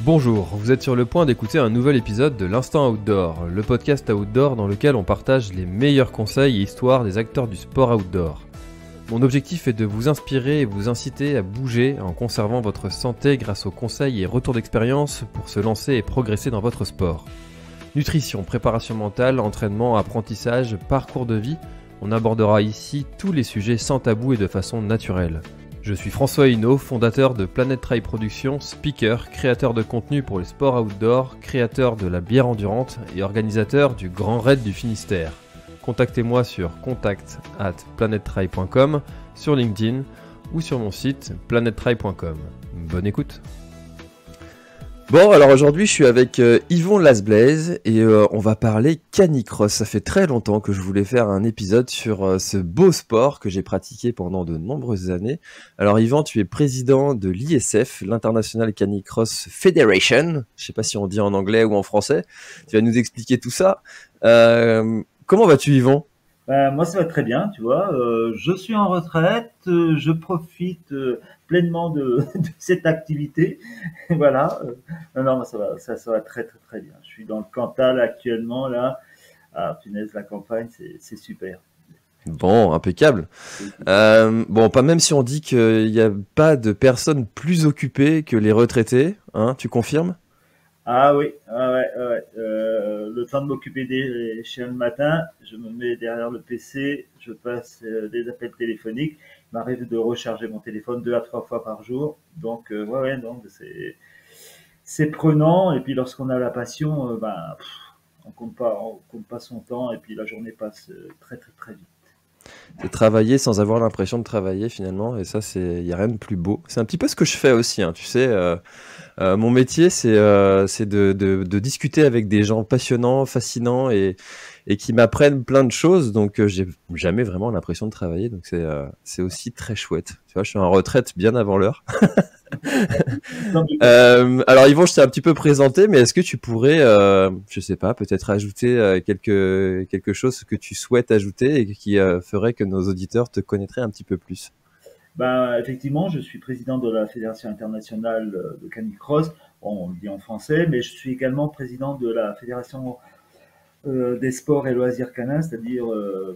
Bonjour, vous êtes sur le point d'écouter un nouvel épisode de l'Instant Outdoor, le podcast outdoor dans lequel on partage les meilleurs conseils et histoires des acteurs du sport outdoor. Mon objectif est de vous inspirer et vous inciter à bouger en conservant votre santé grâce aux conseils et retours d'expérience pour se lancer et progresser dans votre sport. Nutrition, préparation mentale, entraînement, apprentissage, parcours de vie, on abordera ici tous les sujets sans tabou et de façon naturelle. Je suis François Hinault, fondateur de Planet Trail Productions, speaker, créateur de contenu pour les sports outdoor, créateur de la bière endurante et organisateur du Grand Raid du Finistère. Contactez-moi sur contact@planettrail.com, sur LinkedIn ou sur mon site planettrail.com. Bonne écoute. Bon, alors aujourd'hui je suis avec Yvon Lasblaise et on va parler canicross. Ça fait très longtemps que je voulais faire un épisode sur ce beau sport que j'ai pratiqué pendant de nombreuses années. Alors Yvon, tu es président de l'ISF, l'International Canicross Federation. Je sais pas si on dit en anglais ou en français. Tu vas nous expliquer tout ça. Comment vas-tu Yvon ? Moi, ça va très bien, tu vois. Je suis en retraite, je profite pleinement de cette activité. Voilà. Non, ça va très, très, très bien. Je suis dans le Cantal actuellement, là. Ah, punaise, la campagne, c'est super. Bon, impeccable. Bon, pas même si on dit qu'il n'y a pas de personnes plus occupées que les retraités, hein, tu confirmes ? Ah oui, ouais. Le temps de m'occuper des chiens le matin, je me mets derrière le PC, je passe des appels téléphoniques. Il m'arrive de recharger mon téléphone 2 à 3 fois par jour. Donc, donc c'est prenant. Et puis, lorsqu'on a la passion, on compte pas son temps. Et puis, la journée passe très, très, très vite. C'est travailler sans avoir l'impression de travailler finalement, et ça, il y a rien de plus beau. C'est un petit peu ce que je fais aussi, hein, tu sais. Mon métier, c'est de discuter avec des gens passionnants, fascinants et qui m'apprennent plein de choses. Donc, j'ai jamais vraiment l'impression de travailler. Donc, c'est aussi très chouette. Tu vois, je suis en retraite bien avant l'heure. Alors Yvon, je t'ai un petit peu présenté, mais est-ce que tu pourrais, je sais pas, peut-être ajouter quelque chose que tu souhaites ajouter et qui ferait que nos auditeurs te connaîtraient un petit peu plus? Effectivement, je suis président de la Fédération internationale de canicross. Bon, on le dit en français, mais je suis également président de la Fédération des sports et loisirs canins, c'est-à-dire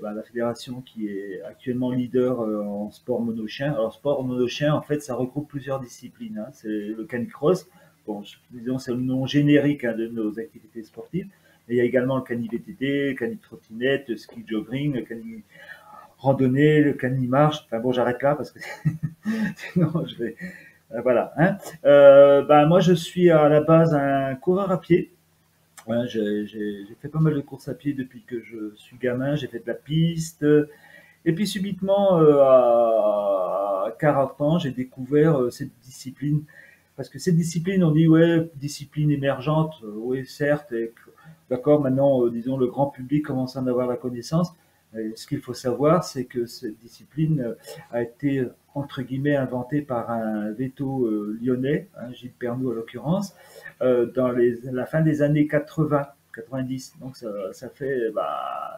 la fédération qui est actuellement leader en sport monochien. Alors, sport monochien, en fait, ça regroupe plusieurs disciplines, hein. C'est le canicross. Bon, disons, c'est le nom générique, hein, de nos activités sportives. Et il y a également le cani-VTT, le cani-trottinette, le ski jogging, le cani randonnée, le cani-marche. Enfin bon, j'arrête là parce que sinon je vais... voilà. Hein. Moi, je suis à la base un coureur à pied. Ouais, j'ai fait pas mal de courses à pied depuis que je suis gamin. J'ai fait de la piste. Et puis subitement, à 40 ans, j'ai découvert cette discipline. Parce que cette discipline, on dit, ouais, discipline émergente, oui, certes. D'accord, maintenant, disons, le grand public commence à en avoir la connaissance. Ce qu'il faut savoir, c'est que cette discipline a été, entre guillemets, inventée par un veto lyonnais, hein, Gilles Pernoud en l'occurrence, dans la fin des années 80, 90. Donc ça fait,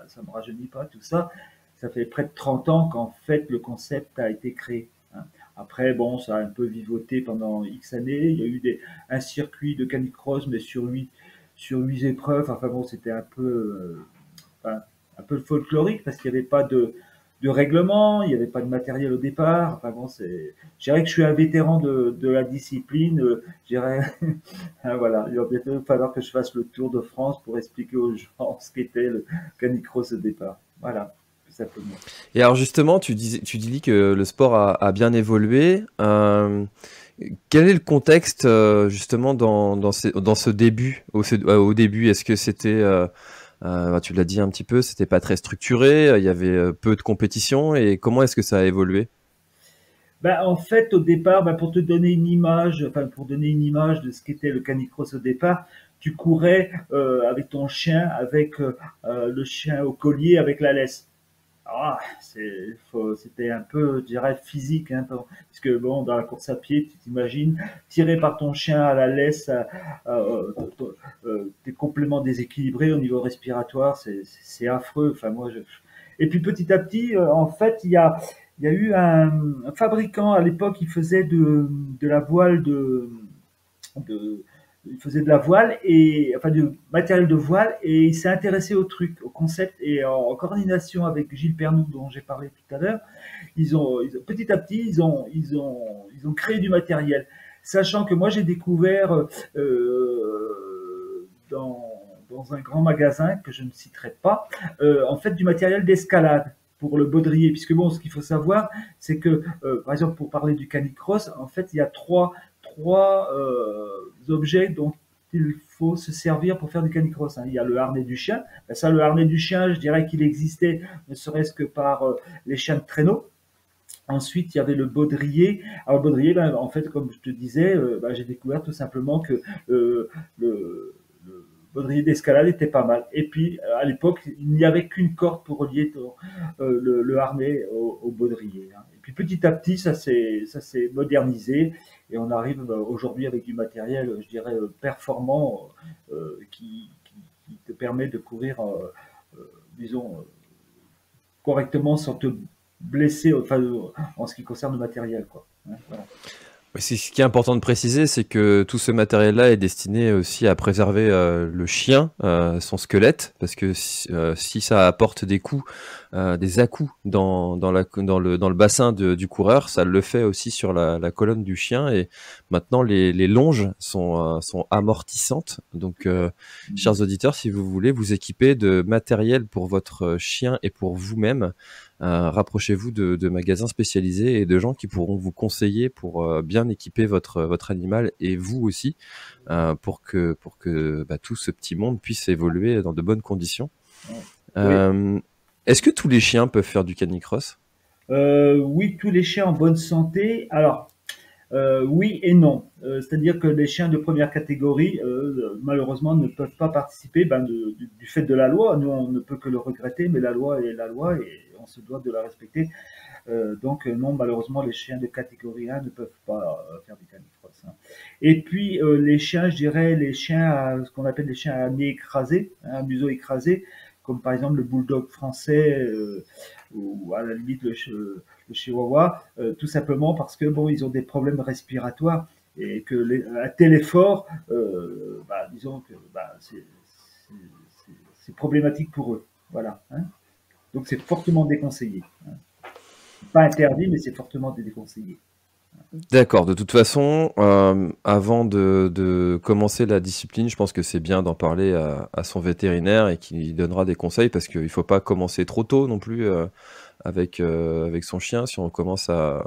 ça me rajeunit pas tout ça, ça fait près de 30 ans qu'en fait le concept a été créé. Hein. Après, bon, ça a un peu vivoté pendant X années. Il y a eu un circuit de canicross, mais sur huit épreuves. Enfin bon, c'était un peu folklorique parce qu'il n'y avait pas de règlement, il n'y avait pas de matériel au départ. Enfin bon, je dirais que je suis un vétéran de la discipline. Je dirais, voilà, il va bientôt falloir que je fasse le tour de France pour expliquer aux gens ce qu'était le canicross au départ. Voilà, tout simplement. Et alors justement, tu dis que le sport a bien évolué. Quel est le contexte justement dans ce début, au début? Est-ce que c'était, tu l'as dit un petit peu, c'était pas très structuré, il y avait peu de compétition, et comment est-ce que ça a évolué? En fait, au départ, pour te donner une image, enfin pour donner une image de ce qu'était le canicross au départ, tu courais avec ton chien, avec le chien au collier, avec la laisse. C'était un peu, je dirais, physique, hein, parce que bon, dans la course à pied, tu t'imagines, tiré par ton chien à la laisse, t'es complètement déséquilibré au niveau respiratoire, c'est affreux. Enfin, Et puis petit à petit, en fait, il y a eu un fabricant à l'époque qui faisait de la voile de il faisait de la voile et enfin du matériel de voile et il s'est intéressé au truc, au concept et en coordination avec Gilles Pernoud dont j'ai parlé tout à l'heure, petit à petit ils ont créé du matériel, sachant que moi j'ai découvert dans un grand magasin que je ne citerai pas, en fait du matériel d'escalade pour le baudrier, puisque bon, ce qu'il faut savoir, c'est que, par exemple, pour parler du canicross, en fait, il y a trois objets dont il faut se servir pour faire du canicross. Hein. Il y a le harnais du chien. Ben ça, le harnais du chien, je dirais qu'il existait ne serait-ce que par les chiens de traîneau. Ensuite, il y avait le baudrier. Alors, le baudrier, ben, en fait, comme je te disais, ben, j'ai découvert tout simplement que le baudrier d'escalade était pas mal. Et puis, à l'époque, il n'y avait qu'une corde pour relier le harnais au baudrier. Hein. Et puis, petit à petit, ça s'est modernisé et on arrive aujourd'hui avec du matériel, je dirais, performant qui te permet de courir, disons, correctement sans te blessé enfin, en ce qui concerne le matériel. Quoi. Hein, voilà. Ce qui est important de préciser, c'est que tout ce matériel-là est destiné aussi à préserver le chien, son squelette, parce que si ça apporte des coups, des à-coups dans le bassin du coureur, ça le fait aussi sur la colonne du chien. Et maintenant, les longes sont amortissantes. Donc, chers auditeurs, si vous voulez vous équiper de matériel pour votre chien et pour vous-même, rapprochez-vous de magasins spécialisés et de gens qui pourront vous conseiller pour bien équiper votre animal et vous aussi pour que tout ce petit monde puisse évoluer dans de bonnes conditions. Oui. Est-ce que tous les chiens peuvent faire du canicross? Oui, tous les chiens en bonne santé. Alors, oui et non. C'est-à-dire que les chiens de première catégorie, malheureusement, ne peuvent pas participer du fait de la loi. Nous, on ne peut que le regretter, mais la loi est la loi et on se doit de la respecter. Donc, non, malheureusement, les chiens de catégorie 1 ne peuvent pas faire du canicross. Hein. Et puis, les chiens, je dirais, ce qu'on appelle les chiens à nez écrasé, hein, à museau écrasé, comme par exemple le bulldog français ou à la limite le chihuahua, tout simplement parce que bon, ils ont des problèmes respiratoires et que un tel effort, disons que c'est problématique pour eux. Voilà. Hein. Donc c'est fortement déconseillé. Hein. Pas interdit, mais c'est fortement déconseillé. D'accord. De toute façon, avant de commencer la discipline, je pense que c'est bien d'en parler à son vétérinaire et qu'il donnera des conseils parce qu'il ne faut pas commencer trop tôt non plus avec son chien. Si on commence à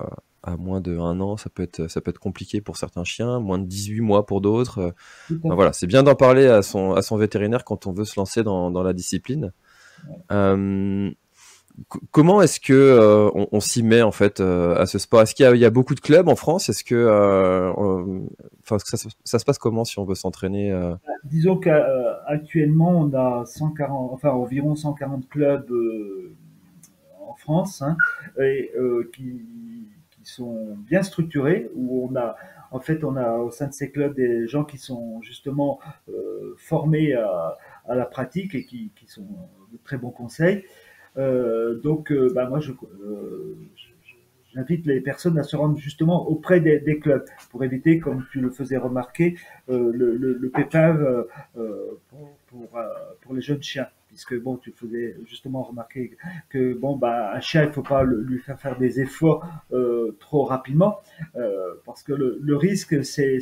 moins de 1 an, ça peut être compliqué pour certains chiens, moins de 18 mois pour d'autres. Voilà, c'est bien d'en parler à son vétérinaire quand on veut se lancer dans la discipline. Comment est-ce que on s'y met en fait à ce sport? Est-ce qu'il y a beaucoup de clubs en France? Est-ce que ça se passe comment si on veut s'entraîner Disons qu'actuellement, on a 140, enfin environ 140 clubs en France hein, et, qui sont bien structurés, où on a au sein de ces clubs des gens qui sont justement formés à la pratique et qui sont de très bons conseils. Moi, j'invite les personnes à se rendre justement auprès des clubs pour éviter, comme tu le faisais remarquer, le pépin pour les jeunes chiens. Puisque bon, tu faisais justement remarquer que bon, un chien, il faut pas lui faire des efforts trop rapidement, parce que le risque, c'est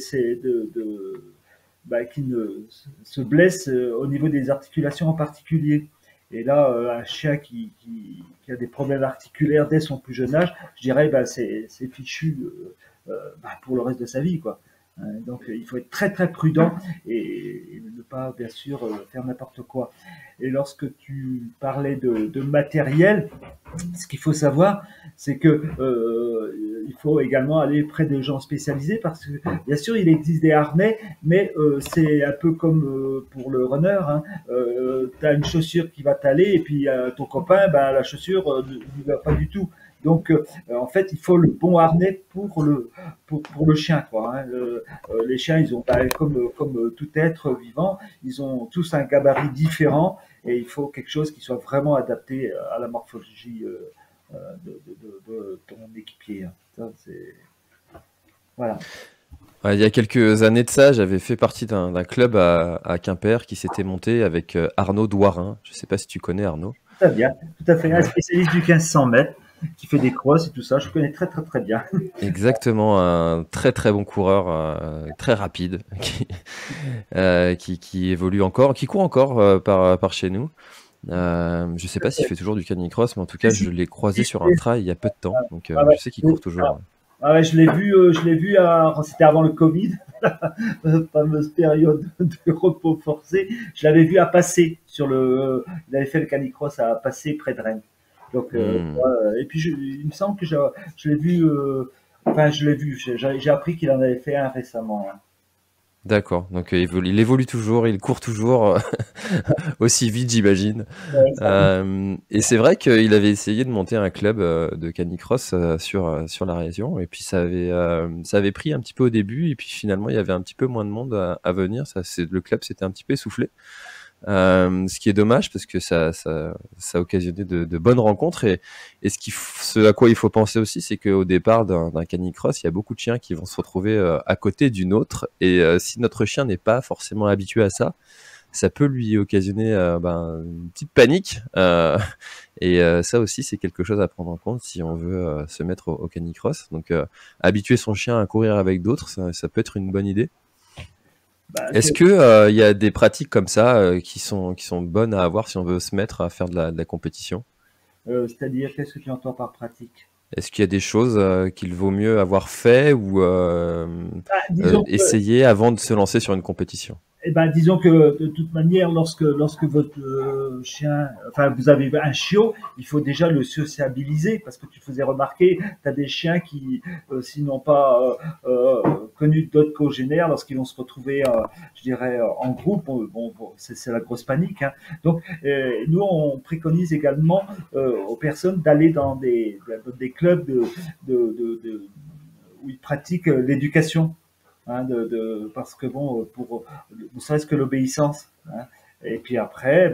qu'il ne se blesse au niveau des articulations en particulier. Et là, un chien qui a des problèmes articulaires dès son plus jeune âge, je dirais, c'est fichu pour le reste de sa vie, quoi. Donc, il faut être très très prudent et ne pas, bien sûr, faire n'importe quoi. Et lorsque tu parlais de matériel, ce qu'il faut savoir, c'est que il faut également aller près de gens spécialisés parce que, bien sûr, il existe des harnais, mais c'est un peu comme pour le runner. Hein. Tu as une chaussure qui va t'aller et puis ton copain, la chaussure ne va pas du tout. Donc, en fait, il faut le bon harnais pour le chien. Quoi, hein. Les chiens, ils ont, comme tout être vivant, ils ont tous un gabarit différent et il faut quelque chose qui soit vraiment adapté à la morphologie de ton équipier. Hein. Ça, voilà. Ouais, il y a quelques années de ça, j'avais fait partie d'un club à Quimper qui s'était monté avec Arnaud Douarin. Je sais pas si tu connais Arnaud. Très bien, tout à fait. Un Ouais. spécialiste du 1500 mètres qui fait des crosses et tout ça. Je connais très, très, très bien. Exactement, un très très bon coureur, très rapide, qui évolue encore, qui court encore par chez nous. Je sais pas s'il fait toujours du canicross, mais en tout cas, je l'ai croisé sur un trail il y a peu de temps, donc Ah ouais. je sais qu'il court toujours. Ouais. Ah ouais, je l'ai vu c'était avant le Covid, la fameuse période de repos forcé. Je l'avais vu à Passé il avait fait le canicross à Passé près de Rennes. Donc, Hmm. et puis il me semble que je l'ai vu, je l'ai vu. J'ai appris qu'il en avait fait un récemment, hein. D'accord, donc il évolue toujours, il court toujours aussi vite, j'imagine. Ouais, Et c'est vrai qu'il avait essayé de monter un club de canicross sur la région, et puis ça avait pris un petit peu au début, et puis finalement il y avait un petit peu moins de monde à venir. Le club s'était un petit peu essoufflé, ce qui est dommage parce que ça a occasionné de bonnes rencontres. Et ce à quoi il faut penser aussi, c'est qu'au départ d'un canicross, il y a beaucoup de chiens qui vont se retrouver à côté d'une autre, et si notre chien n'est pas forcément habitué à ça, ça peut lui occasionner une petite panique. Et ça aussi, c'est quelque chose à prendre en compte si on veut se mettre au canicross. Donc, habituer son chien à courir avec d'autres, ça peut être une bonne idée. bah, Est-ce que il y a des pratiques comme ça qui sont bonnes à avoir si on veut se mettre à faire de la compétition? c'est-à-dire, qu'est-ce que tu entends par pratique? Est-ce qu'il y a des choses qu'il vaut mieux avoir fait ou Disons que essayer avant de se lancer sur une compétition? Eh ben, disons que de toute manière, lorsque votre chien, enfin, vous avez un chiot, il faut déjà le sociabiliser parce que tu faisais remarquer, tu as des chiens qui, s'ils n'ont pas connu d'autres congénères, lorsqu'ils vont se retrouver, je dirais, en groupe, c'est la grosse panique, hein. Donc, nous, on préconise également aux personnes d'aller dans des clubs où ils pratiquent l'éducation, hein, parce que bon, pour ne serait-ce que l'obéissance, hein. Et puis après,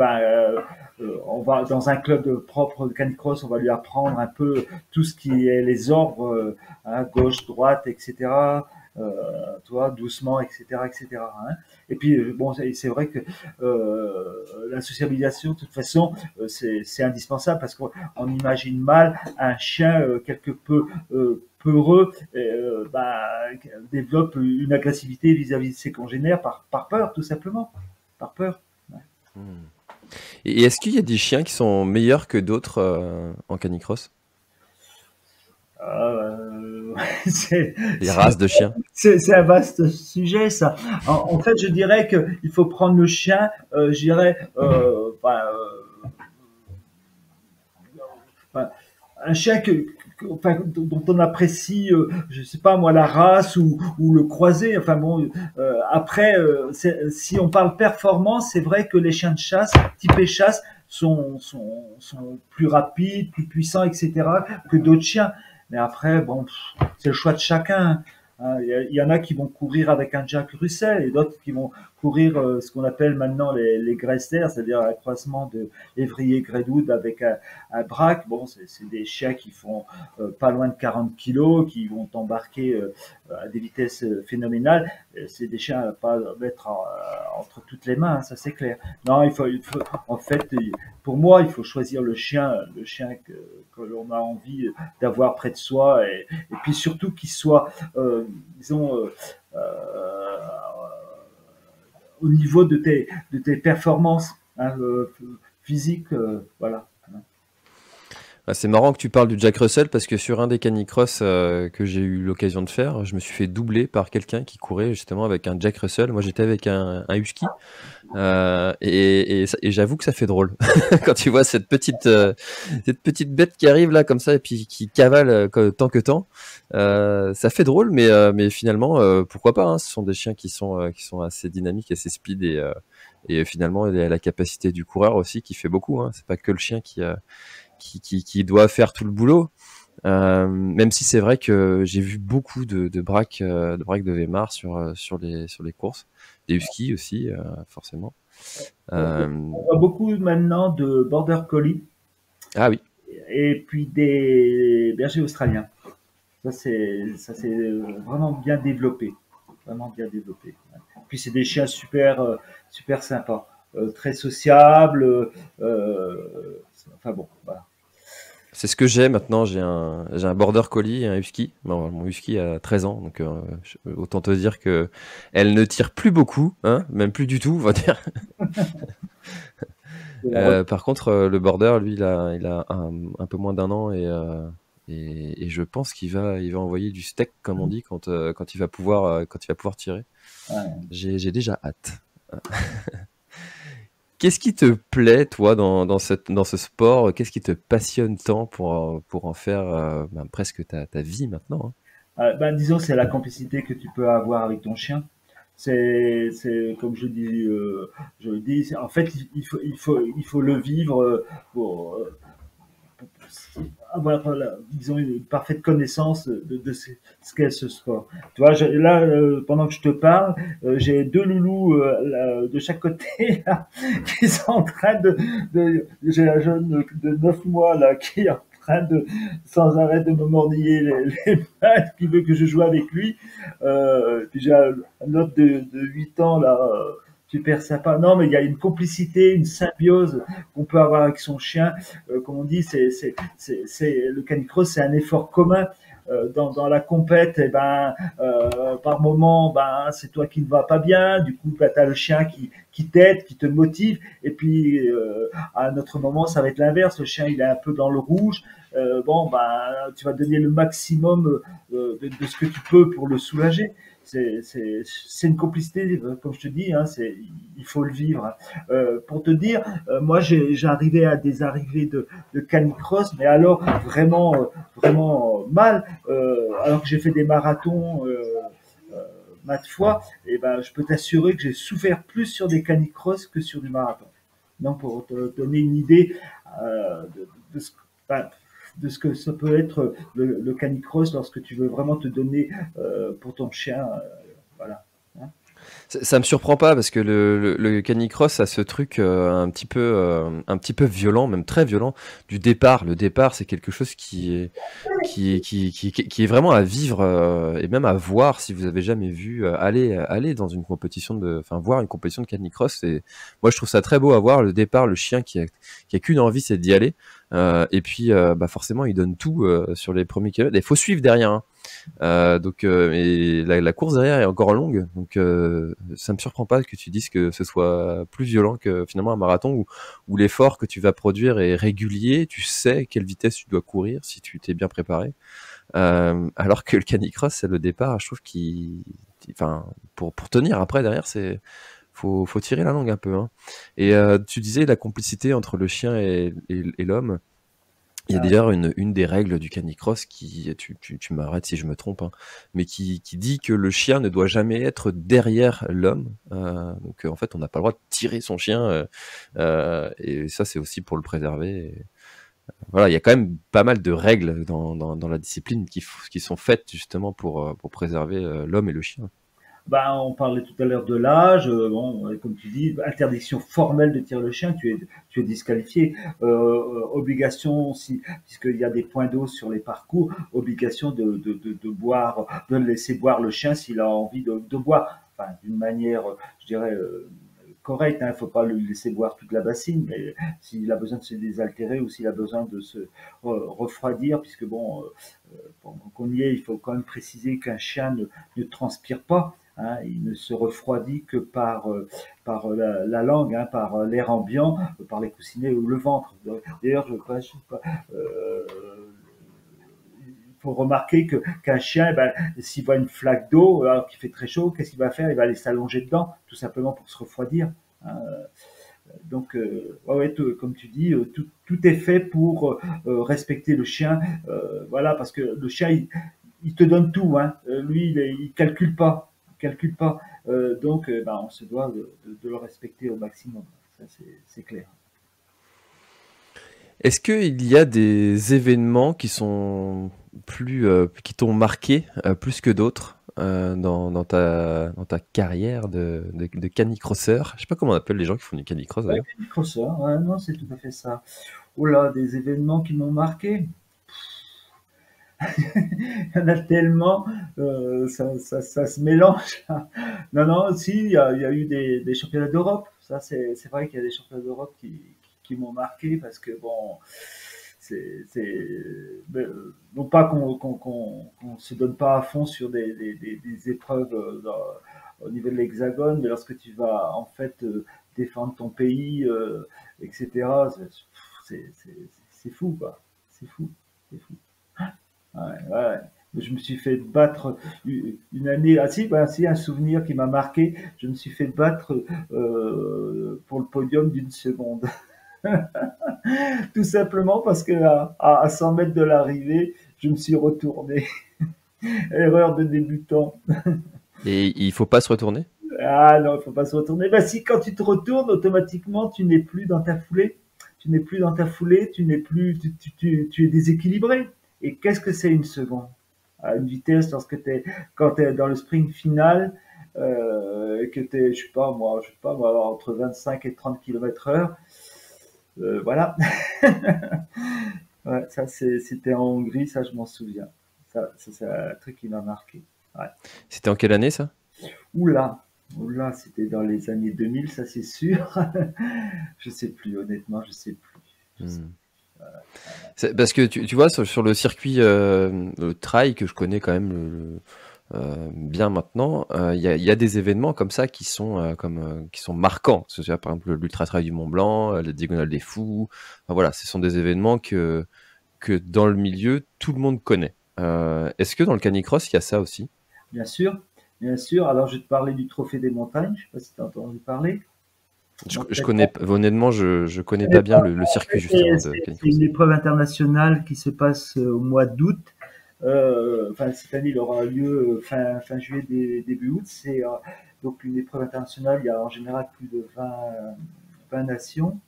on va dans un club propre de canicross, on va lui apprendre un peu tout ce qui est les ordres, hein, gauche, droite, etc. Toi, doucement, etc., etc., hein. Et puis bon, c'est vrai que la socialisation, de toute façon, c'est indispensable parce qu'on imagine mal un chien quelque peu peureux, développe une agressivité vis-à-vis de ses congénères par peur, tout simplement. Par peur. Ouais. Hmm. Et est-ce qu'il y a des chiens qui sont meilleurs que d'autres en canicross? Euh, c'est Des races de chiens? c'est un vaste sujet, ça. En fait, je dirais qu'il faut prendre le chien, je dirais, enfin, un chien dont on apprécie, je sais pas moi, la race ou le croisé. Enfin bon, après, si on parle performance, c'est vrai que les chiens de chasse, typés chasse, sont plus rapides, plus puissants, etc., que d'autres chiens. Mais après, bon, c'est le choix de chacun, hein. Il y en a qui vont courir avec un Jack Russell et d'autres qui vont courir ce qu'on appelle maintenant les Greysters, c'est-à-dire un croisement de Évrier Gredoud avec un braque. Bon, c'est des chiens qui font pas loin de 40 kilos, qui vont embarquer à des vitesses phénoménales. C'est des chiens à pas mettre entre toutes les mains, hein, ça c'est clair. Non, en fait, pour moi, il faut choisir le chien que l'on a envie d'avoir près de soi, et puis surtout qu'il soit, disons, au niveau de tes performances, hein, physiques, voilà. Ah, c'est marrant que tu parles du Jack Russell parce que sur un des canicross que j'ai eu l'occasion de faire, je me suis fait doubler par quelqu'un qui courait justement avec un Jack Russell. Moi, j'étais avec un husky et j'avoue que ça fait drôle quand tu vois cette petite bête qui arrive là comme ça et puis qui cavale tant que tant. Ça fait drôle, mais finalement, pourquoi pas, hein. Ce sont des chiens qui sont assez dynamiques, assez speed et finalement, il y a la capacité du coureur aussi qui fait beaucoup, hein. C'est pas que le chien qui doit faire tout le boulot. Même si c'est vrai que j'ai vu beaucoup de braques de Weimar sur les courses, des huskies aussi forcément. Euh, On voit beaucoup maintenant de border collie ah oui, et puis des bergers australiens. Ça, c'est vraiment bien développé. vraiment bien développés. Ouais. Puis c'est des chiens super sympas, très sociables. Enfin bon, voilà. C'est ce que j'ai maintenant. J'ai un border collie et un husky. Bon, mon husky a 13 ans, donc autant te dire que elle ne tire plus beaucoup, hein, même plus du tout, on va dire. Par contre, le border, lui, il a un peu moins d'un an et je pense qu'il va envoyer du steak, comme on dit, quand il va pouvoir tirer. Ouais. J'ai déjà hâte. Qu'est-ce qui te plaît, toi, dans ce sport? Qu'est-ce qui te passionne tant pour en faire presque ta vie maintenant, hein? Ben, disons, c'est la complicité que tu peux avoir avec ton chien. C'est comme je le dis. En fait, il faut le vivre pour, avoir, disons, une parfaite connaissance de ce qu'est ce sport. Tu vois, là, pendant que je te parle, j'ai deux loulous là, de chaque côté là, qui sont en train j'ai un jeune de 9 mois là qui est en train de sans arrêt de me mordiller les mains, qui veut que je joue avec lui. Puis j'ai un autre de 8 ans là. Super sympa. Non, mais il y a une complicité, une symbiose qu'on peut avoir avec son chien. Comme on dit, le canicross, c'est un effort commun. Dans la compète, eh ben, par moment, ben, c'est toi qui ne vas pas bien. Du coup, ben, tu as le chien qui t'aide, qui te motive. Et puis, à un autre moment, ça va être l'inverse. Le chien, il est un peu dans le rouge. Bon, ben, tu vas donner le maximum de ce que tu peux pour le soulager. C'est une complicité, comme je te dis, hein, il faut le vivre. Pour te dire, moi j'arrivais à des arrivées de canicross, mais alors vraiment mal. Alors que j'ai fait des marathons maintes fois, et ben je peux t'assurer que j'ai souffert plus sur des canicross que sur du marathon. Donc pour te donner une idée de ce, enfin, de ce que ça peut être le canicross lorsque tu veux vraiment te donner pour ton chien. Voilà. Hein. Ça me surprend pas parce que le canicross a ce truc un petit peu violent, même très violent, du départ. Le départ, c'est quelque chose qui est vraiment à vivre et même à voir si vous avez jamais vu. Aller dans une compétition enfin voir une compétition de canicross. Moi, je trouve ça très beau à voir le départ, le chien qui a qu'une envie, c'est d'y aller. Et puis, forcément, il donne tout sur les premiers kilomètres. Il faut suivre derrière, hein. Et la course derrière est encore longue, donc ça me surprend pas que tu dises que ce soit plus violent que finalement un marathon où l'effort que tu vas produire est régulier, tu sais quelle vitesse tu dois courir si tu t'es bien préparé. Alors que le canicross, c'est le départ, je trouve enfin, pour tenir après derrière, faut tirer la langue un peu, hein. Et tu disais la complicité entre le chien et l'homme. Il y a d'ailleurs une des règles du canicross tu m'arrêtes si je me trompe, hein, mais qui dit que le chien ne doit jamais être derrière l'homme. Donc en fait, on n'a pas le droit de tirer son chien, et ça c'est aussi pour le préserver. Voilà, il y a quand même pas mal de règles dans la discipline qui sont faites justement pour préserver l'homme et le chien. Ben, on parlait tout à l'heure de l'âge. Bon, comme tu dis, interdiction formelle de tirer le chien, tu es disqualifié. Obligation, puisqu'il y a des points d'eau sur les parcours, obligation de boire, de laisser boire le chien s'il a envie de boire. Enfin, d'une manière, je dirais, correcte. Il ne faut pas le laisser boire toute la bassine, mais s'il a besoin de se désaltérer ou s'il a besoin de se refroidir, puisque bon, pendant qu'on y est, il faut quand même préciser qu'un chien ne transpire pas. Hein, il ne se refroidit que par la langue, hein, par l'air ambiant, par les coussinets ou le ventre. D'ailleurs, je sais pas, il faut remarquer qu'un chien, ben, s'il voit une flaque d'eau, alors qu'il fait très chaud, qu'est-ce qu'il va faire? Il va aller s'allonger dedans, tout simplement pour se refroidir. Hein. Donc, ouais, comme tu dis, tout est fait pour respecter le chien. Voilà, parce que le chien, il te donne tout. Hein. Lui, il calcule pas. Il calcule pas. Donc, ben, on se doit de le respecter au maximum. Ça, c'est clair. Est-ce qu'il y a des événements qui t'ont marqué plus que d'autres dans ta carrière de canicrosseur? Je sais pas comment on appelle les gens qui font du canicross Ouais, d'ailleurs. Microsoft, ouais, non, c'est tout à fait ça. Oh là, des événements qui m'ont marqué. Il y en a tellement, ça se mélange. Non, non, si, il y a eu des championnats d'Europe. Ça, c'est vrai qu'il y a des championnats d'Europe qui m'ont marqué parce que, bon, non pas qu'on se donne pas à fond sur des épreuves au niveau de l'Hexagone, mais lorsque tu vas en fait défendre ton pays, etc., c'est fou, quoi. C'est fou, c'est fou. Ouais, ouais. Je me suis fait battre une année. Ah si, bah, si, un souvenir qui m'a marqué. Je me suis fait battre pour le podium d'une seconde. Tout simplement parce que à 100 mètres de l'arrivée, je me suis retourné. Erreur de débutant. Et il faut pas se retourner? Ah non, il faut pas se retourner. Bah si, quand tu te retournes, automatiquement, tu n'es plus dans ta foulée. Tu n'es plus dans ta foulée, tu n'es plus, tu es déséquilibré. Et qu'est-ce que c'est une seconde? À une vitesse, quand tu es dans le sprint final, que tu es, je sais pas moi, entre 25 et 30 km heure, voilà. Ouais, ça, c'était en Hongrie, ça, je m'en souviens. Ça c'est un truc qui m'a marqué. Ouais. C'était en quelle année ça? Oula, oula, c'était dans les années 2000, ça c'est sûr. Je sais plus, honnêtement, je sais plus. Je sais Hmm. Parce que tu vois, sur le circuit le trail que je connais quand même bien maintenant, il y a des événements comme ça qui sont, qui sont marquants. C'est-à-dire, par exemple, l'Ultra Trail du Mont Blanc, la Diagonale des Fous. Enfin, voilà, ce sont des événements que dans le milieu, tout le monde connaît. Est-ce que dans le canicross, il y a ça aussi? Bien sûr, bien sûr. Alors, je vais te parler du Trophée des montagnes. Je sais pas si tu as entendu parler. Non, Je peut-être pas. connais, honnêtement, je connais pas bien le circuit justement de C'est une canicross. épreuve internationale qui se passe au mois d'août. Enfin, cette année, il aura lieu fin juillet, début août. C'est donc une épreuve internationale. Il y a en général plus de 20 nations.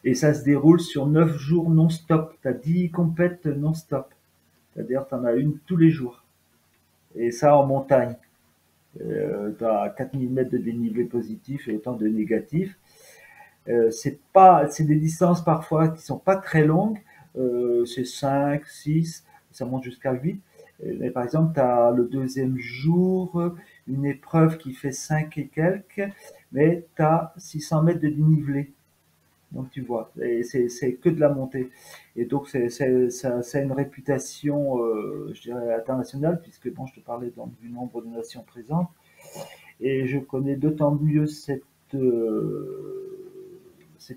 Et ça se déroule sur 9 jours non-stop. Tu as 10 compètes non-stop. C'est-à-dire, tu en as une tous les jours. Et ça en montagne. Tu as 4000 mètres de dénivelé positif et autant de négatif. C'est des distances parfois qui sont pas très longues. C'est 5, 6, ça monte jusqu'à 8. Mais par exemple, tu as le deuxième jour une épreuve qui fait 5 et quelques, mais tu as 600 mètres de dénivelé. Donc tu vois, et c'est que de la montée. Et donc ça a une réputation, je dirais, internationale, puisque bon, je te parlais du nombre de nations présentes. Et je connais d'autant mieux cette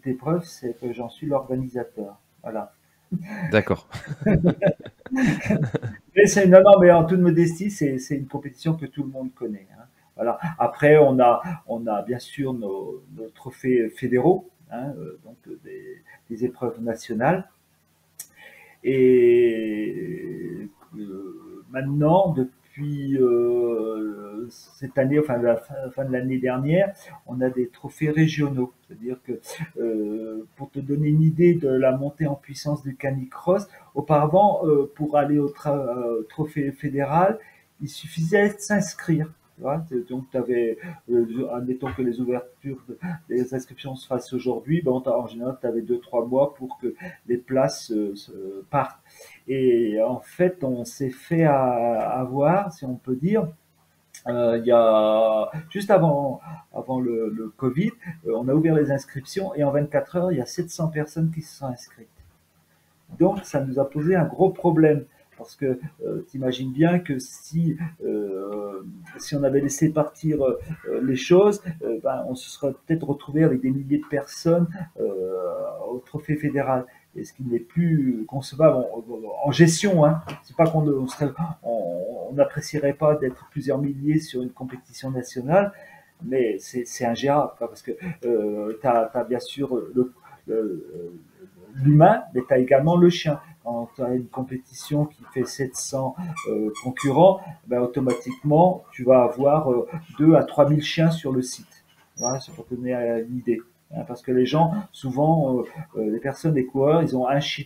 épreuve, c'est que j'en suis l'organisateur. Voilà. D'accord. Mais non, non, mais en toute modestie, c'est une compétition que tout le monde connaît, hein. Voilà. Après, on a bien sûr nos trophées fédéraux, hein, donc des épreuves nationales. Et maintenant, depuis cette année, enfin la fin de l'année dernière, on a des trophées régionaux. C'est-à-dire que pour te donner une idée de la montée en puissance du canicross, auparavant, pour aller au trophée fédéral, il suffisait de s'inscrire. Donc, tu avais, admettons que les ouvertures, les inscriptions se fassent aujourd'hui, ben, en général, tu avais 2-3 mois pour que les places partent. Et en fait, on s'est fait avoir, si on peut dire, il y a juste avant le Covid, on a ouvert les inscriptions et en 24 heures, il y a 700 personnes qui se sont inscrites. Donc, ça nous a posé un gros problème. Parce que t'imagines bien que si on avait laissé partir les choses, ben, on se serait peut-être retrouvé avec des milliers de personnes au trophée fédéral. Et ce qui n'est plus concevable en gestion, hein. C'est pas on n'apprécierait pas d'être plusieurs milliers sur une compétition nationale, mais c'est ingérable, quoi, parce que tu as bien sûr le, l'humain, mais tu as également le chien. Quand tu as une compétition qui fait 700 concurrents, ben, automatiquement, tu vas avoir 2 à 3 000 chiens sur le site. Voilà, c'est pour te donner une idée. Hein, parce que les gens, souvent, les personnes, les coureurs, ils ont un chien,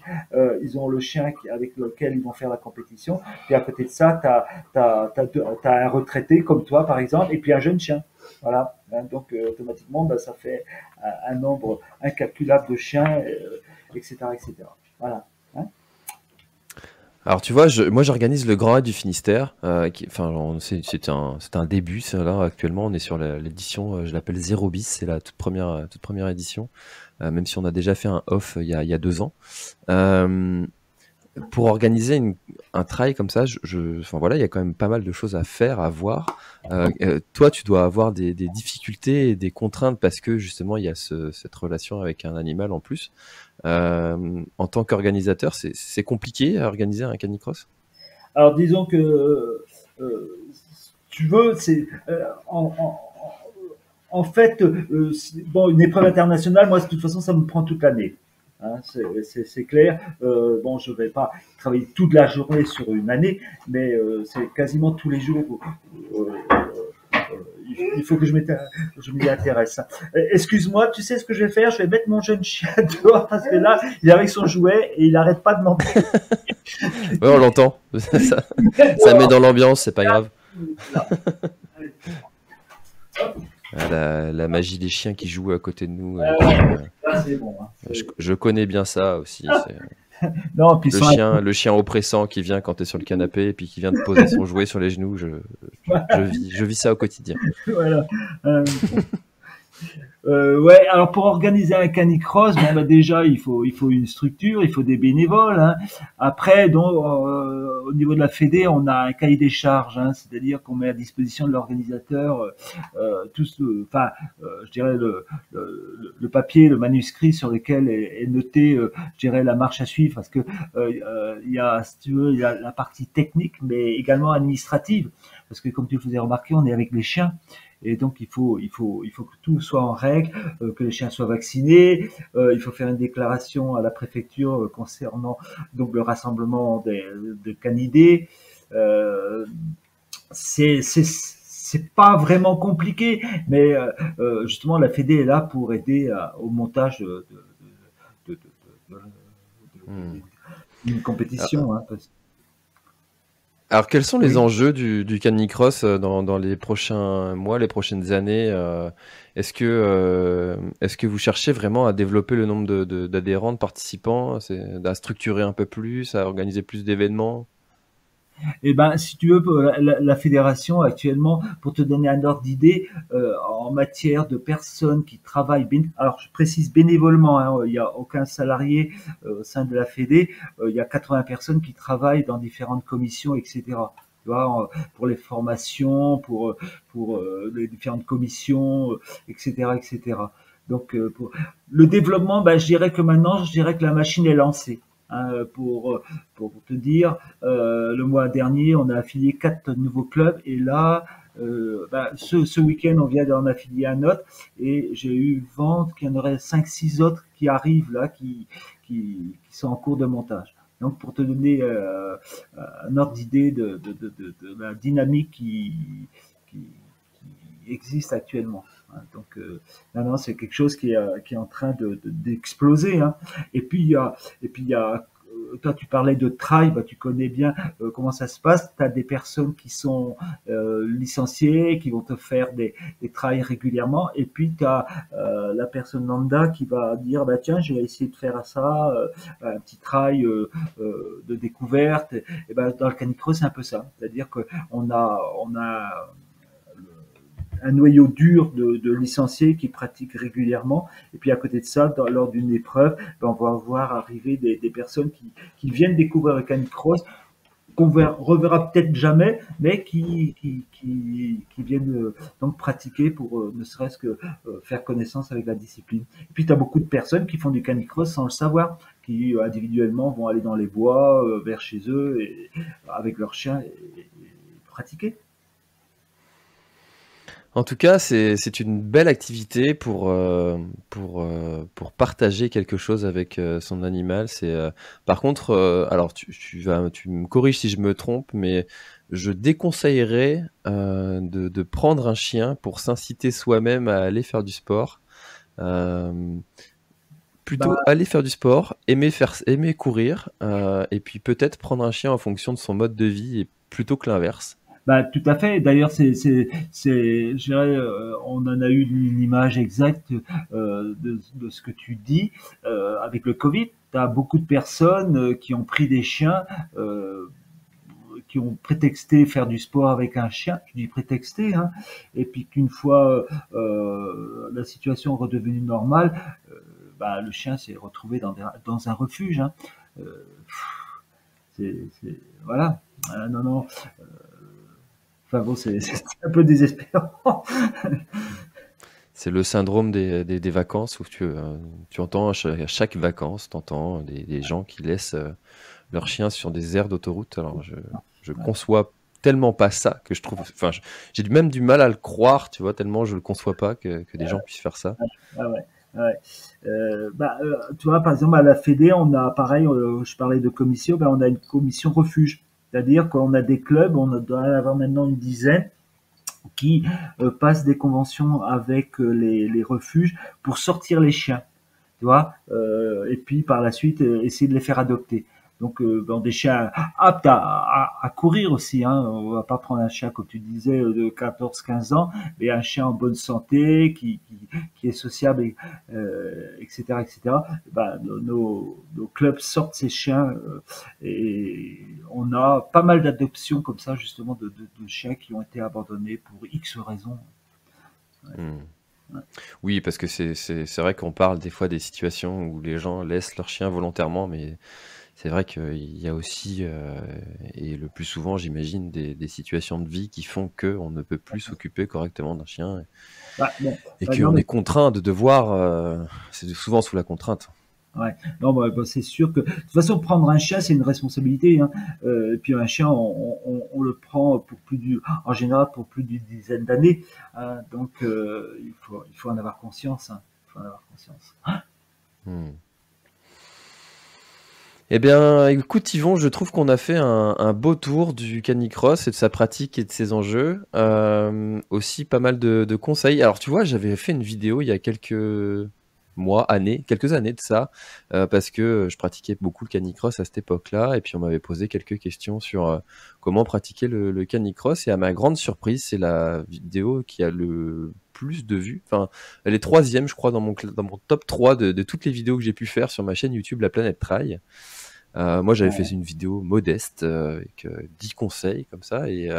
ils ont le chien avec lequel ils vont faire la compétition. Puis à côté de ça, tu as un retraité comme toi, par exemple, et puis un jeune chien. Voilà. Hein, donc automatiquement, ben, ça fait un nombre incalculable de chiens, etc., etc. Voilà. Hein. Alors tu vois, moi j'organise le Grand Raid du Finistère. C'est un début. Là actuellement, on est sur l'édition, je l'appelle 0 bis. C'est la toute première édition. Même si on a déjà fait un off il y a 2 ans. Pour organiser un trail comme ça, enfin voilà, il y a quand même pas mal de choses à faire, à voir. Toi, tu dois avoir des difficultés et des contraintes parce que justement, il y a cette relation avec un animal en plus. En tant qu'organisateur, c'est compliqué à organiser un canicross? Alors disons que, si tu veux, c'est en fait, bon, une épreuve internationale, moi, de toute façon, ça me prend toute l'année. Hein, c'est clair. Bon, je vais pas travailler toute la journée sur une année, mais c'est quasiment tous les jours. Il faut que je m'y intéresse. Excuse-moi, tu sais ce que je vais faire? Je vais mettre mon jeune chien dehors parce que là, il est avec son jouet et il n'arrête pas de m'embêter. Ouais, on l'entend. Ça met dans l'ambiance, c'est pas grave. La magie des chiens qui jouent à côté de nous. Là, c'est bon. Hein, je connais bien ça aussi. Non, puis le chien oppressant qui vient quand tu es sur le canapé et puis qui vient te poser son jouet sur les genoux. Je vis ça au quotidien. Voilà. Ouais, alors pour organiser un canicross, bon, bah déjà il faut une structure, il faut des bénévoles. Hein. Après, donc au niveau de la Fédé, on a un cahier des charges, hein, c'est-à-dire qu'on met à disposition de l'organisateur je dirais le papier, le manuscrit sur lequel est noté, je dirais la marche à suivre, parce que il y a, si tu veux, il y a la partie technique, mais également administrative, parce que comme tu le faisais remarquer, on est avec les chiens. Et donc il faut que tout soit en règle, que les chiens soient vaccinés. Il faut faire une déclaration à la préfecture concernant donc le rassemblement de canidés. C'est pas vraiment compliqué, mais justement la Fédé est là pour aider au montage d'une compétition. Hein, Alors, quels sont les enjeux du canicross dans les prochains mois, les prochaines années? Est-ce que vous cherchez vraiment à développer le nombre d'adhérents, de participants, à structurer un peu plus, à organiser plus d'événements? Eh ben, si tu veux, la fédération actuellement, pour te donner un ordre d'idée, en matière de personnes qui travaillent, alors je précise bénévolement, hein, il n'y a aucun salarié au sein de la Fédé, il y a 80 personnes qui travaillent dans différentes commissions, etc. Tu vois, pour les formations, pour les différentes commissions, etc., etc. Donc, pour le développement, ben, je dirais que maintenant, je dirais que la machine est lancée. Hein, pour te dire, le mois dernier, on a affilié 4 nouveaux clubs et là, ce week-end, on vient d'en affilier un autre et j'ai eu vent qu'il y en aurait 5-6 autres qui arrivent là, qui sont en cours de montage. Donc, pour te donner un ordre d'idée de la dynamique qui existe actuellement. Donc, non, c'est quelque chose qui est en train d'exploser. Hein. Et puis, il y a toi, tu parlais de trail, bah, tu connais bien comment ça se passe. Tu as des personnes qui sont licenciées, qui vont te faire des trails régulièrement. Et puis, tu as la personne lambda qui va dire, bah, tiens, je vais essayer de faire ça, un petit trail de découverte. Et ben, dans le canicross, c'est un peu ça. C'est-à-dire qu'on a un noyau dur de licenciés qui pratiquent régulièrement. Et puis à côté de ça, lors d'une épreuve, ben, on va voir arriver des personnes qui viennent découvrir le canicross, qu'on reverra peut-être jamais, mais qui viennent donc pratiquer pour ne serait-ce que faire connaissance avec la discipline. Et puis tu as beaucoup de personnes qui font du canicross sans le savoir, qui individuellement vont aller dans les bois, vers chez eux, et, avec leurs chiens, et pratiquer. En tout cas, c'est une belle activité pour partager quelque chose avec son animal. Par contre, alors tu me corriges si je me trompe, mais je déconseillerais de prendre un chien pour s'inciter soi-même à aller faire du sport. Plutôt aller faire du sport, aimer courir, et puis peut-être prendre un chien en fonction de son mode de vie, et plutôt que l'inverse. Bah, tout à fait. D'ailleurs, je dirais, on en a eu une image exacte de ce que tu dis avec le Covid. Tu as beaucoup de personnes qui ont pris des chiens, euh, qui ont prétexté faire du sport avec un chien. Je dis prétexté, hein, et puis qu'une fois la situation redevenue normale, bah, le chien s'est retrouvé dans un refuge. Hein. Euh, voilà. Non, non. Enfin bon, c'est un peu désespérant. C'est le syndrome des vacances où tu entends à chaque vacances, tu entends des gens qui laissent leurs chiens sur des aires d'autoroute. Alors je conçois tellement pas ça que je trouve. Enfin, j'ai même du mal à le croire, tu vois, tellement je le conçois pas que des gens puissent faire ça. Ah ouais, ouais. Tu vois, par exemple, à la Fédé, on a pareil, je parlais de commission, ben, on a une commission refuge. C'est-à-dire qu'on a des clubs, on doit en avoir maintenant une dizaine, qui passent des conventions avec les refuges pour sortir les chiens, tu vois, et puis par la suite essayer de les faire adopter. Donc bon, des chiens aptes à courir aussi, hein. On va pas prendre un chien comme tu disais de 14-15 ans, mais un chien en bonne santé qui est sociable, etc., etc. Ben, nos clubs sortent ces chiens et on a pas mal d'adoptions comme ça justement de chiens qui ont été abandonnés pour X raisons. Ouais. Hmm. Ouais. Oui, parce que c'est vrai qu'on parle des fois des situations où les gens laissent leurs chiens volontairement, mais c'est vrai qu'il y a aussi, et le plus souvent, j'imagine, des situations de vie qui font qu'on ne peut plus s'occuper correctement d'un chien Bah, bon, et non, qu'on mais est contraint de devoir, c'est souvent sous la contrainte. ouais. Non, bah, c'est sûr que de toute façon prendre un chien c'est une responsabilité. Hein. Et puis un chien on le prend pour en général pour plus d'une dizaine d'années. Hein. Donc il faut en avoir conscience. Hein. Il faut en avoir conscience. Hmm. Eh bien, écoute Yvon, je trouve qu'on a fait un beau tour du canicross et de sa pratique et de ses enjeux. Aussi pas mal de conseils. Alors tu vois, j'avais fait une vidéo il y a quelques années de ça, parce que je pratiquais beaucoup le canicross à cette époque-là, et puis on m'avait posé quelques questions sur comment pratiquer le canicross, et à ma grande surprise, c'est la vidéo qui a le plus de vues. Enfin, elle est troisième, je crois, dans mon top 3 de toutes les vidéos que j'ai pu faire sur ma chaîne YouTube La Planète Trail. Moi, j'avais fait une vidéo modeste avec 10 conseils comme ça, et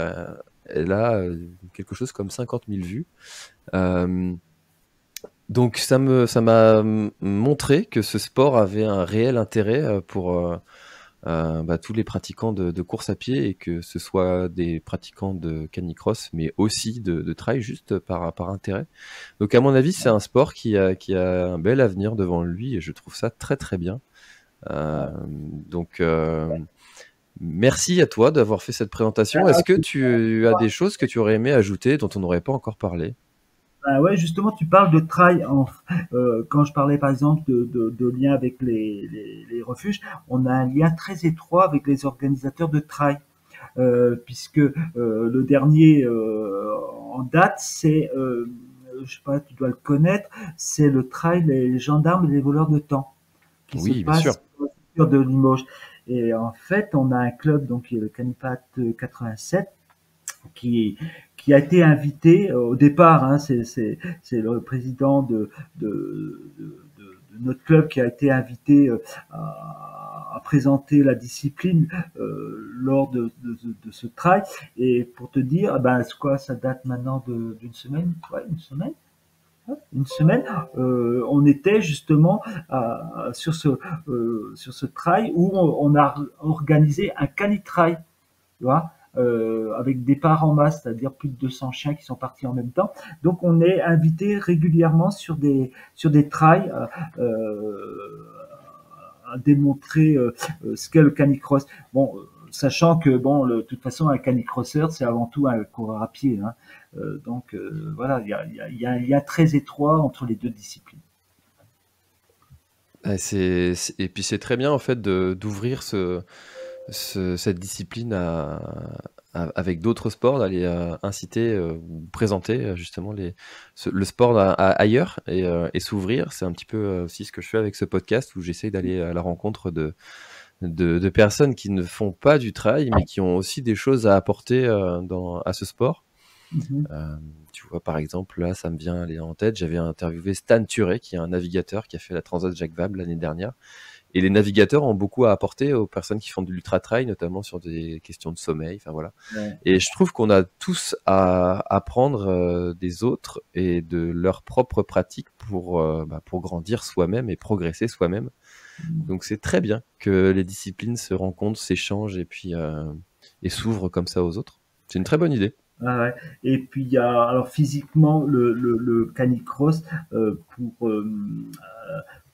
elle a quelque chose comme 50 000 vues. Donc ça m'a montré que ce sport avait un réel intérêt pour tous les pratiquants de course à pied, et que ce soit des pratiquants de canicross, mais aussi de trail, juste par intérêt. Donc à mon avis, c'est un sport qui a un bel avenir devant lui, et je trouve ça très très bien. Donc merci à toi d'avoir fait cette présentation. Est-ce que tu as des choses que tu aurais aimé ajouter dont on n'aurait pas encore parlé? Ben ouais, justement, tu parles de trail. Quand je parlais par exemple de lien avec les refuges, on a un lien très étroit avec les organisateurs de trail. Puisque le dernier en date, c'est, je sais pas, tu dois le connaître, c'est le trail Les Gendarmes et les Voleurs de Temps, qui se Oui, bien sûr. passe sur de Limoges. Et en fait, on a un club, donc qui est le Canipat 87, qui, qui a été invité au départ, hein, c'est le président de notre club qui a été invité à présenter la discipline lors de ce trail. Et pour te dire, ben, quoi, ça date maintenant d'une semaine, ouais, une semaine, on était justement sur ce trail où on a organisé un canitrail, tu vois, avec départ en masse, c'est-à-dire plus de 200 chiens qui sont partis en même temps. Donc on est invité régulièrement sur des trails à démontrer ce qu'est le canicross. Bon, sachant que bon, de toute façon, un canicrosseur, c'est avant tout un coureur à pied. Hein. Donc voilà, il y a un lien très étroit entre les deux disciplines. Et puis c'est très bien en fait d'ouvrir cette discipline avec d'autres sports, d'aller inciter ou présenter justement le sport ailleurs, et s'ouvrir. C'est un petit peu aussi ce que je fais avec ce podcast, où j'essaie d'aller à la rencontre de personnes qui ne font pas du trail, mais qui ont aussi des choses à apporter à ce sport. Tu vois, par exemple, là, ça me vient aller en tête, j'avais interviewé Stan Turé, qui est un navigateur qui a fait la Transat Jacques Vabre l'année dernière. Et les navigateurs ont beaucoup à apporter aux personnes qui font de l'ultra-trail, notamment sur des questions de sommeil, enfin voilà. Ouais. Et je trouve qu'on a tous à apprendre des autres et de leurs propres pratiques pour grandir soi-même et progresser soi-même. Donc c'est très bien que les disciplines se rencontrent, s'échangent et puis et s'ouvrent comme ça aux autres. C'est une très bonne idée. Ah ouais. Et puis il y a alors physiquement le canicross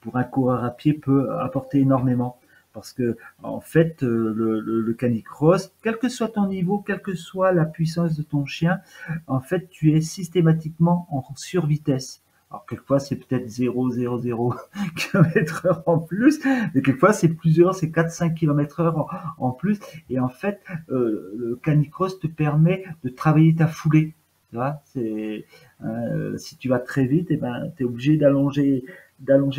pour un coureur à pied peut apporter énormément parce que en fait le canicross, quel que soit ton niveau, quelle que soit la puissance de ton chien, en fait tu es systématiquement en survitesse. Alors quelquefois c'est peut-être 0,00 km/h en plus, mais quelquefois c'est 4-5 km/h en plus. Et en fait, le canicross te permet de travailler ta foulée. Tu vois, si tu vas très vite, tu es obligé d'allonger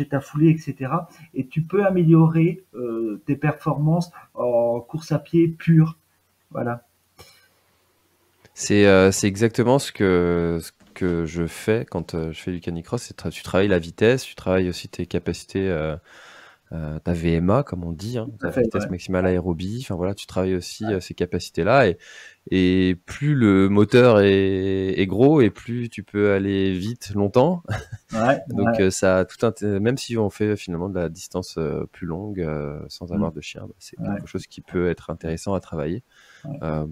ta foulée, etc. Et tu peux améliorer tes performances en course à pied pure. Voilà. C'est exactement ce que je fais quand je fais du canicross. Tu travailles la vitesse, tu travailles aussi tes capacités, ta VMA, comme on dit, ta vitesse maximale aérobie. Enfin voilà, tu travailles aussi ces capacités-là. Et plus le moteur est gros et plus tu peux aller vite longtemps. Donc ça a tout même si on fait finalement de la distance plus longue sans avoir de chien, c'est quelque chose qui peut être intéressant à travailler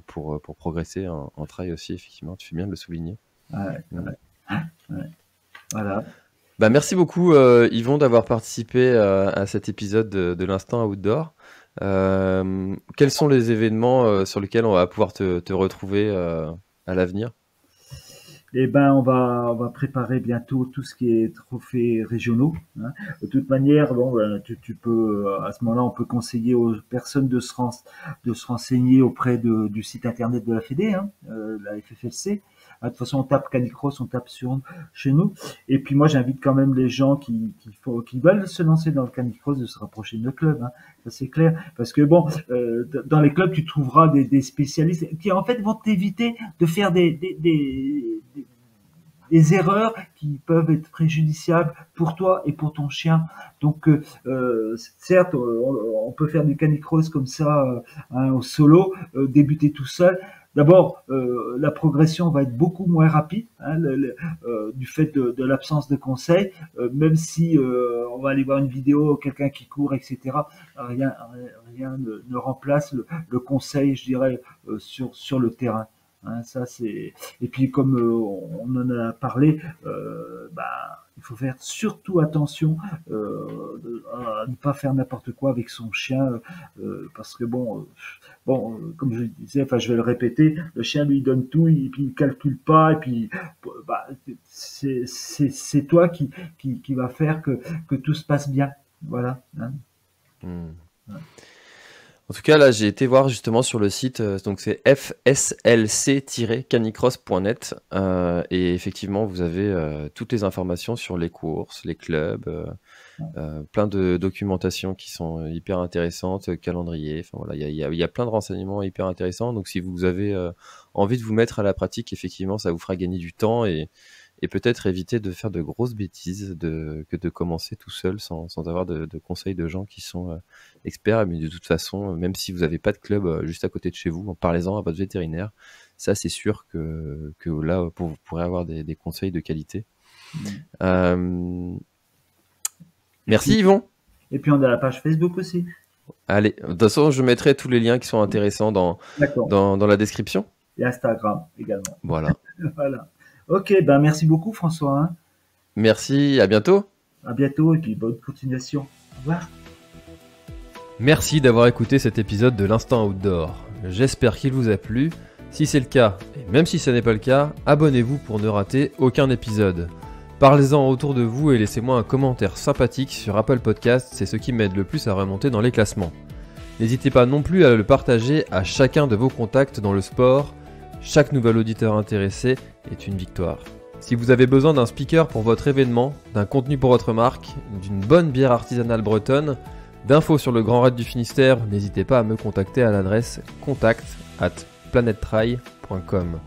pour progresser en trail aussi, effectivement. Tu fais bien de le souligner. Voilà. Bah, merci beaucoup Yvon d'avoir participé à cet épisode de l'Instant Outdoor. Quels sont les événements sur lesquels on va pouvoir te retrouver à l'avenir? Eh ben, on va préparer bientôt tout ce qui est trophées régionaux. Hein. De toute manière, bon, tu peux, à ce moment-là, on peut conseiller aux personnes de se renseigner auprès du site internet de la Fédé, la FFFC. De toute façon, on tape canicross, on tape chez nous. Et puis moi, j'invite quand même les gens qui veulent se lancer dans le canicross de se rapprocher de nos clubs. Hein. Ça c'est clair, parce que bon, dans les clubs, tu trouveras des spécialistes qui en fait vont t'éviter de faire des erreurs qui peuvent être préjudiciables pour toi et pour ton chien. Donc, certes, on peut faire du canicross comme ça au solo, débuter tout seul. D'abord, la progression va être beaucoup moins rapide du fait de l'absence de conseils, même si on va aller voir une vidéo, quelqu'un qui court, etc. Rien ne remplace le conseil, je dirais, sur le terrain. Hein, ça c'est. Et puis comme on en a parlé, il faut faire surtout attention à ne pas faire n'importe quoi avec son chien, parce que comme je disais, enfin je vais le répéter, le chien lui donne tout, et puis il calcule pas, et puis c'est toi qui va faire que tout se passe bien, voilà. Hein. Ouais. En tout cas, là, j'ai été voir justement sur le site, donc c'est fslc-canicross.net, et effectivement, vous avez toutes les informations sur les courses, les clubs, plein de documentations qui sont hyper intéressantes, calendrier, enfin voilà, il y a plein de renseignements hyper intéressants. Donc, si vous avez envie de vous mettre à la pratique, effectivement, ça vous fera gagner du temps et peut-être éviter de faire de grosses bêtises que de commencer tout seul sans avoir de conseils de gens qui sont experts. Mais de toute façon, même si vous n'avez pas de club juste à côté de chez vous, en parlez-en à votre vétérinaire. Ça, c'est sûr que là, vous pourrez avoir des conseils de qualité. Merci Yvon. Et puis on a la page Facebook aussi. Allez, de toute façon, je mettrai tous les liens qui sont intéressants dans la description. Et Instagram également. Voilà. Voilà. Ok, merci beaucoup François. Hein. Merci, à bientôt. À bientôt et puis bonne continuation. Au revoir. Merci d'avoir écouté cet épisode de l'Instant Outdoor. J'espère qu'il vous a plu. Si c'est le cas, et même si ce n'est pas le cas, abonnez-vous pour ne rater aucun épisode. Parlez-en autour de vous et laissez-moi un commentaire sympathique sur Apple Podcasts, c'est ce qui m'aide le plus à remonter dans les classements. N'hésitez pas non plus à le partager à chacun de vos contacts dans le sport. Chaque nouvel auditeur intéressé est une victoire. Si vous avez besoin d'un speaker pour votre événement, d'un contenu pour votre marque, d'une bonne bière artisanale bretonne, D'infos sur le Grand Raid du Finistère, n'hésitez pas à me contacter à l'adresse contact@planettry.com.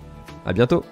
À bientôt!